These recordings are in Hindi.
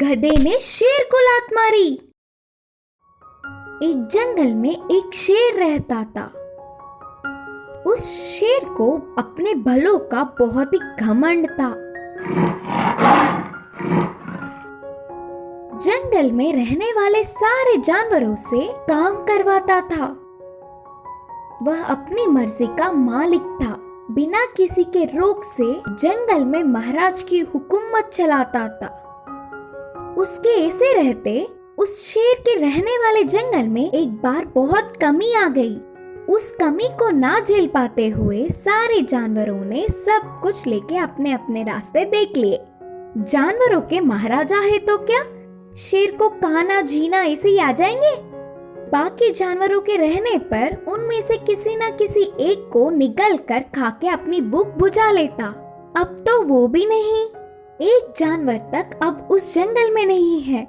गधे ने शेर को लात मारी। एक जंगल में एक शेर रहता था। उस शेर को अपने भलों का बहुत ही घमंड था। जंगल में रहने वाले सारे जानवरों से काम करवाता था। वह अपनी मर्जी का मालिक था। बिना किसी के रोक से जंगल में महाराज की हुकूमत चलाता था। उसके ऐसे रहते उस शेर के रहने वाले जंगल में एक बार बहुत कमी आ गई। उस कमी को ना झेल पाते हुए सारे जानवरों ने सब कुछ लेके अपने अपने रास्ते देख लिए। जानवरों के महाराजा है तो क्या, शेर को खाना जीना ऐसे ही आ जाएंगे। बाकी जानवरों के रहने पर उनमें से किसी न किसी एक को निगल कर खा के अपनी भूख बुझा लेता। अब तो वो भी नहीं। एक जानवर तक अब उस जंगल में नहीं है।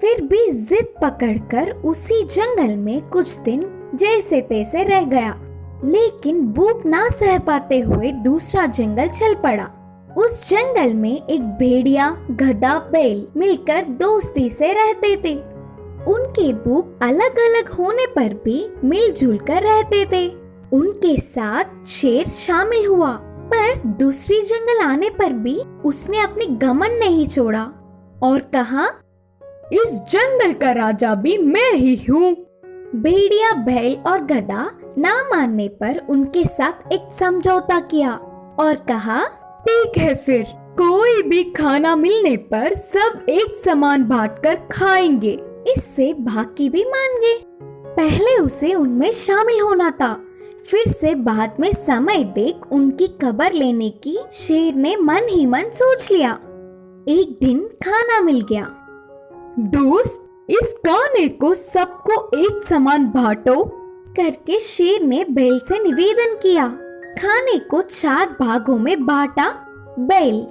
फिर भी जिद पकड़कर उसी जंगल में कुछ दिन जैसे तैसे रह गया, लेकिन भूख ना सह पाते हुए दूसरा जंगल चल पड़ा। उस जंगल में एक भेड़िया, गधा, बैल मिलकर दोस्ती से रहते थे। उनके भूख अलग अलग होने पर भी मिलजुल कर रहते थे। उनके साथ शेर शामिल हुआ, पर दूसरी जंगल आने पर भी उसने अपनी घमंड नहीं छोड़ा और कहा, इस जंगल का राजा भी मैं ही हूँ। भेड़िया, बैल और गधा ना मानने पर उनके साथ एक समझौता किया और कहा, ठीक है, फिर कोई भी खाना मिलने पर सब एक समान बांटकर खाएंगे। इससे बाकी भी मान गए। पहले उसे उनमें शामिल होना था, फिर से बाद में समय देख उनकी खबर लेने की शेर ने मन ही मन सोच लिया। एक दिन खाना मिल गया। दोस्त, इस खाने को सबको एक समान बांटो करके शेर ने बैल से निवेदन किया। खाने को 4 भागों में बांटा। बैल,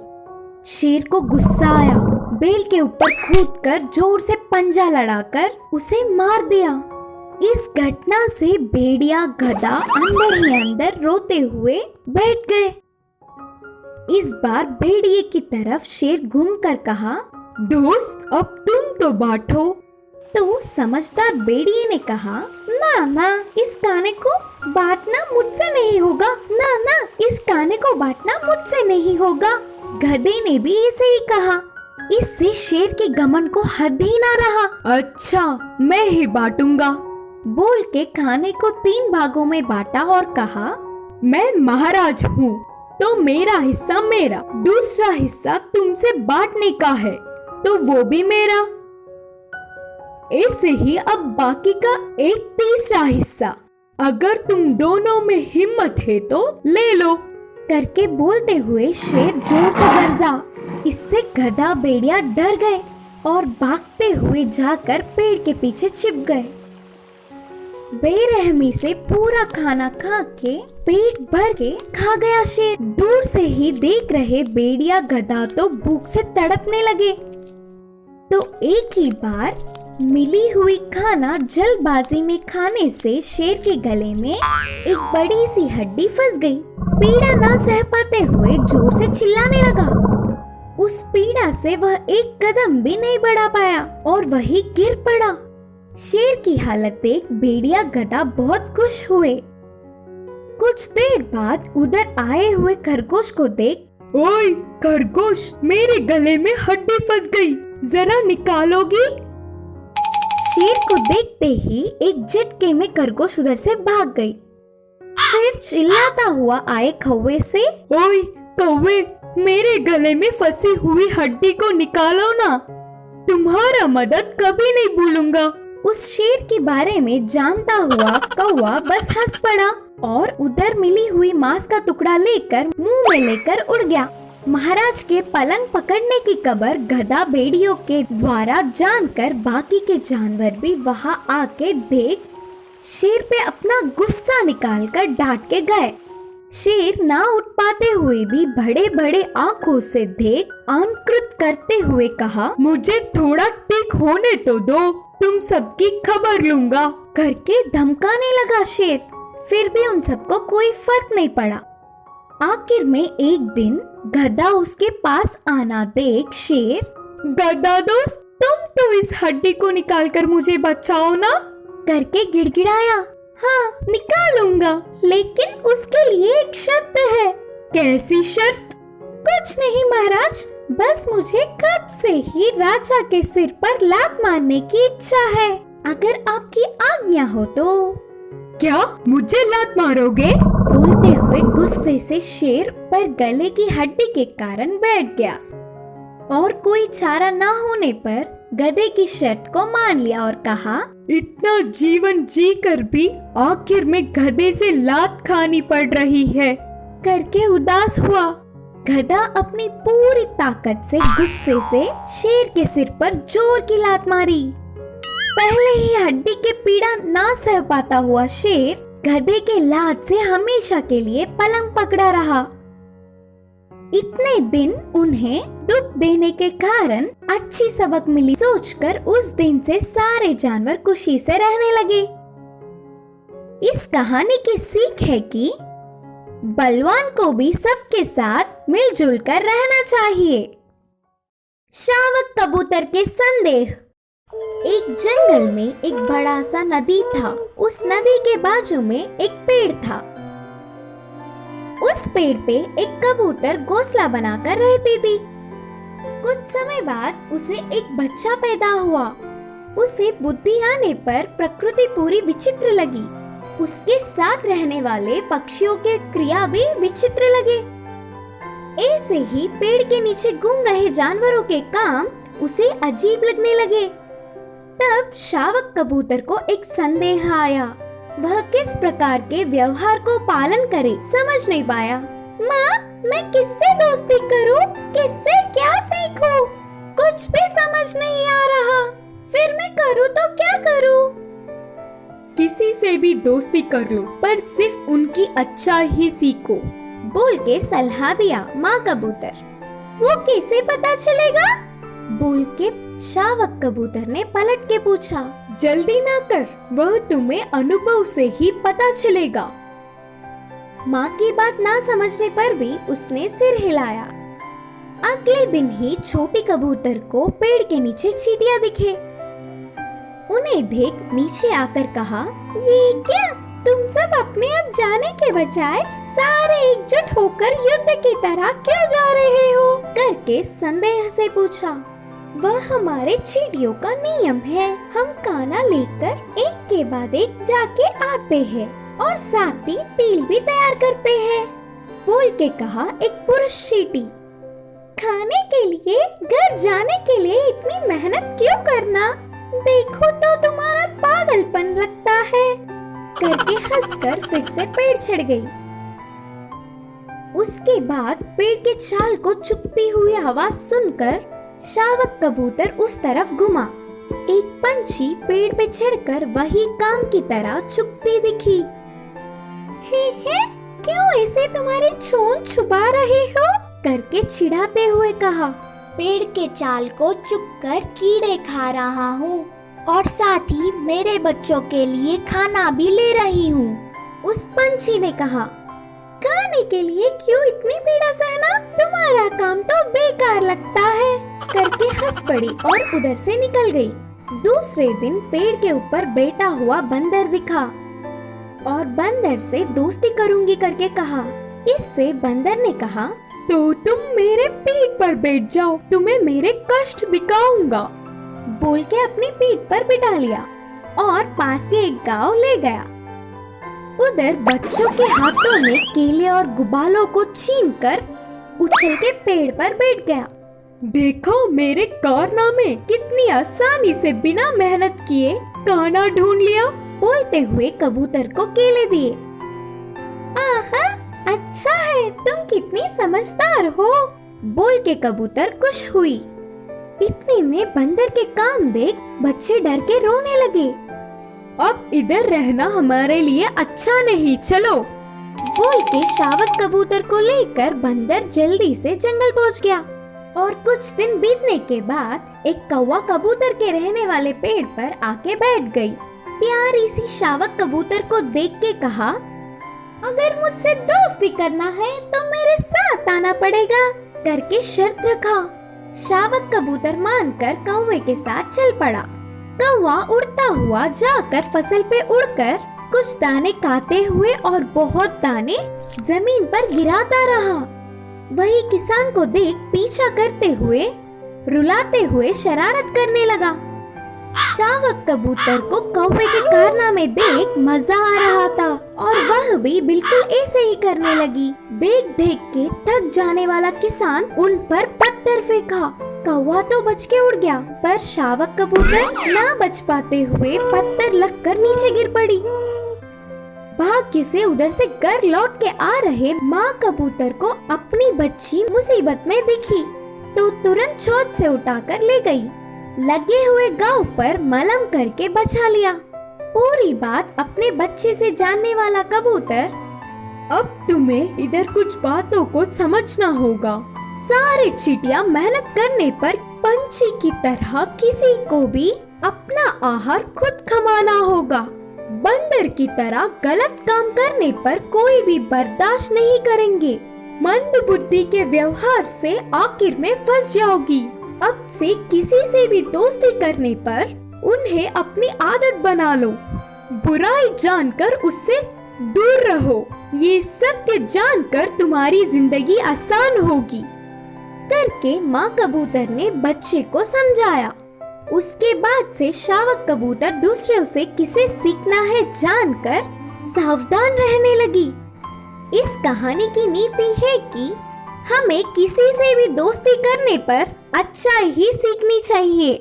शेर को गुस्सा आया। बैल के ऊपर कूदकर जोर से पंजा लड़ाकर उसे मार दिया। इस घटना से भेड़िया, गधा अंदर ही अंदर रोते हुए बैठ गए। इस बार भेड़िए की तरफ शेर घूमकर कहा, दोस्त, अब तुम तो बांटो। तो समझदार भेड़िए ने कहा, ना ना, इस खाने को बांटना मुझसे नहीं होगा। ना ना, इस खाने को बांटना मुझसे नहीं होगा। गधे ने भी ऐसे ही कहा। इससे शेर के घमंड को हद ही ना रहा। अच्छा, मैं ही बांटूंगा बोल के खाने को 3 भागों में बांटा और कहा, मैं महाराज हूँ तो मेरा हिस्सा मेरा, दूसरा हिस्सा तुमसे बांटने का है तो वो भी मेरा। ऐसे ही अब बाकी का एक तीसरा हिस्सा, अगर तुम दोनों में हिम्मत है तो ले लो करके बोलते हुए शेर जोर से गरजा। इससे गधा, भेड़िया डर गए और भागते हुए जाकर पेड़ के पीछे छिप गए। बेरहमी से पूरा खाना खा के पेट भर के खा गया शेर। दूर से ही देख रहे भेड़िया, गधा तो भूख से तड़पने लगे। तो एक ही बार मिली हुई खाना जल्दबाजी में खाने से शेर के गले में एक बड़ी सी हड्डी फंस गई। पीड़ा ना सह पाते हुए जोर से चिल्लाने लगा। उस पीड़ा से वह एक कदम भी नहीं बढ़ा पाया और वही गिर पड़ा। शेर की हालत देख भेड़िया, गधा बहुत खुश हुए। कुछ देर बाद उधर आए हुए खरगोश को देख, ओए खरगोश, मेरे गले में हड्डी फंस गई, जरा निकालोगी? शेर को देखते ही एक झटके में खरगोश उधर से भाग गई। फिर चिल्लाता हुआ आए कौवे से, ओए कौवे, मेरे गले में फंसी हुई हड्डी को निकालो ना, तुम्हारा मदद कभी नहीं भूलूंगा। उस शेर के बारे में जानता हुआ कौवा बस हंस पड़ा और उधर मिली हुई मांस का टुकड़ा लेकर मुंह में लेकर उड़ गया। महाराज के पलंग पकड़ने की खबर गधा, भेड़ियों के द्वारा जानकर बाकी के जानवर भी वहां आके देख शेर पे अपना गुस्सा निकालकर डांट के गए। शेर ना उठ पाते हुए भी बड़े बड़े आंखों से देख आंकृत करते हुए कहा, मुझे थोड़ा ठीक होने तो दो, तुम सबकी खबर लूंगा करके धमकाने लगा शेर। फिर भी उन सबको कोई फर्क नहीं पड़ा। आखिर में एक दिन गधा उसके पास आना देख शेर गधा दोस्त, तुम तो इस हड्डी को निकाल कर मुझे बचाओ ना, करके गिड़गिड़ाया। हाँ, निकालूंगा, लेकिन उसके लिए एक शर्त है। कैसी शर्त? कुछ नहीं महाराज, बस मुझे कब से ही राजा के सिर पर लात मारने की इच्छा है, अगर आपकी आज्ञा हो तो। क्या मुझे लात मारोगे? बोलते हुए गुस्से से शेर पर गले की हड्डी के कारण बैठ गया और कोई चारा न होने पर गधे की शर्त को मान लिया और कहा, इतना जीवन जी कर भी आखिर में गधे से लात खानी पड़ रही है, करके उदास हुआ। गधा अपनी पूरी ताकत से गुस्से से शेर के सिर पर जोर की लात मारी। पहले ही हड्डी के पीड़ा ना सह पाता हुआ शेर गधे के लात से हमेशा के लिए पलंग पकड़ा रहा। इतने दिन उन्हें दुख देने के कारण अच्छी सबक मिली सोचकर उस दिन से सारे जानवर खुशी से रहने लगे। इस कहानी की सीख है कि बलवान को भी सबके साथ मिलजुल कर रहना चाहिए। शावक कबूतर के संदेह। एक जंगल में एक बड़ा सा नदी था। उस नदी के बाजू में एक पेड़ था। उस पेड़ पे एक कबूतर घोंसला बनाकर रहती थी। कुछ समय बाद उसे एक बच्चा पैदा हुआ। उसे बुद्धि आने पर प्रकृति पूरी विचित्र लगी। उसके साथ रहने वाले पक्षियों के क्रिया भी विचित्र लगे। ऐसे ही पेड़ के नीचे घूम रहे जानवरों के काम उसे अजीब लगने लगे। तब शावक कबूतर को एक संदेह आया। वह किस प्रकार के व्यवहार को पालन करे समझ नहीं पाया। माँ, मैं किससे दोस्ती करूं? किससे क्या सीखूं? कुछ भी समझ नहीं आ रहा। फिर मैं करूं तो क्या करूं? किसी से भी दोस्ती कर लो, पर सिर्फ उनकी अच्छा ही सीखो, बोल के सलाह दिया माँ कबूतर। वो कैसे पता चलेगा? बोल के शावक कबूतर ने पलट के पूछा। जल्दी ना कर, वह तुम्हें अनुभव से ही पता चलेगा। माँ की बात ना समझने पर भी उसने सिर हिलाया। अगले दिन ही छोटी कबूतर को पेड़ के नीचे चींटियां दिखे। उन्हें देख नीचे आकर कहा, ये क्या? तुम सब अपने आप जाने के बजाय सारे एकजुट होकर युद्ध की तरह क्यों जा रहे हो? करके संदेह से पूछा। वह हमारे चींटियों का नियम है। हम खाना लेकर एक के बाद एक जाके आते हैं और साथ ही टील भी तैयार करते हैं, बोल के कहा एक पुरुष चींटी। खाने के लिए घर जाने के लिए इतनी मेहनत क्यों करना? देखो तो तुम्हारा पागलपन लगता है, करके हंसकर फिर से पेड़ चढ़ गई। उसके बाद पेड़ के छाल को चुभती हुई आवाज सुनकर शावक कबूतर उस तरफ घुमा। एक पंछी पेड़ पे चढ़कर वही काम की तरह चुभती दिखी। हे, क्यों ऐसे तुम्हारी चोंच छुपा रहे हो? करके चिढ़ाते हुए कहा। पेड़ के छाल को चुभकर कीड़े खा रहा हूँ और साथ ही मेरे बच्चों के लिए खाना भी ले रही हूँ। उस पंछी ने कहा, खाने के लिए क्यों इतनी पीड़ा सहना? तुम्हारा काम तो बेकार लगता है, करके हंस पड़ी और उधर से निकल गई। दूसरे दिन पेड़ के ऊपर बैठा हुआ बंदर दिखा और बंदर से दोस्ती करूंगी करके कहा। इससे बंदर ने कहा, तो तुम मेरे पीठ पर बैठ जाओ, तुम्हें मेरे कष्ट दिखाऊंगा, बोल के अपनी पीठ पर बिठा लिया और पास के एक गांव ले गया। उधर बच्चों के हाथों में केले और गुबालों को छीनकर उछल के पेड़ पर बैठ गया। देखो मेरे कारनामे, कितनी आसानी से बिना मेहनत किए खाना ढूंढ लिया, बोलते हुए कबूतर को केले दिए। आहा, अच्छा है, तुम कितनी समझदार हो, बोल के कबूतर खुश हुई। इतने में बंदर के काम देख बच्चे डर के रोने लगे। अब इधर रहना हमारे लिए अच्छा नहीं, चलो, बोल के शावक कबूतर को लेकर बंदर जल्दी से जंगल पहुंच गया। और कुछ दिन बीतने के बाद एक कौवा कबूतर के रहने वाले पेड़ पर आके बैठ गई। प्यारी सी शावक कबूतर को देख के कहा, अगर मुझसे दोस्ती करना है तो मेरे साथ आना पड़ेगा, करके शर्त रखा। शावक कबूतर मानकर कौवे के साथ चल पड़ा। कौवा उड़ता हुआ जाकर फसल पे उड़कर कुछ दाने खाते हुए और बहुत दाने जमीन पर गिराता रहा। वही किसान को देख पीछा करते हुए रुलाते हुए शरारत करने लगा। शावक कबूतर को कौवे के कारनामे देख मजा आ रहा था और वह भी बिल्कुल ऐसे ही करने लगी। देख देख के थक जाने वाला किसान उन पर पत्थर फेंका। कौवा तो बच के उड़ गया, पर शावक कबूतर ना बच पाते हुए पत्थर लगकर नीचे गिर पड़ी। भाग्य से उधर से घर लौट के आ रहे माँ कबूतर को अपनी बच्ची मुसीबत में दिखी तो तुरंत छत से उठाकर ले गई। लगे हुए गांव पर मलहम करके बचा लिया। पूरी बात अपने बच्चे से जानने वाला कबूतर, अब तुम्हें इधर कुछ बातों को समझना होगा। सारे चींटियां मेहनत करने पर पंछी की तरह किसी को भी अपना आहार खुद कमाना होगा। बंदर की तरह गलत काम करने पर कोई भी बर्दाश्त नहीं करेंगे। मंद बुद्धि के व्यवहार से आखिर में फंस जाओगी। अब से किसी से भी दोस्ती करने पर उन्हें अपनी आदत बना लो। बुराई जानकर उससे दूर रहो। ये सत्य जानकर तुम्हारी जिंदगी आसान होगी। करके माँ कबूतर ने बच्चे को समझाया। उसके बाद से शावक कबूतर दूसरों से किसे सीखना है जानकर सावधान रहने लगी। इस कहानी की नीति है कि हमें किसी से भी दोस्ती करने पर अच्छा ही सीखनी चाहिए।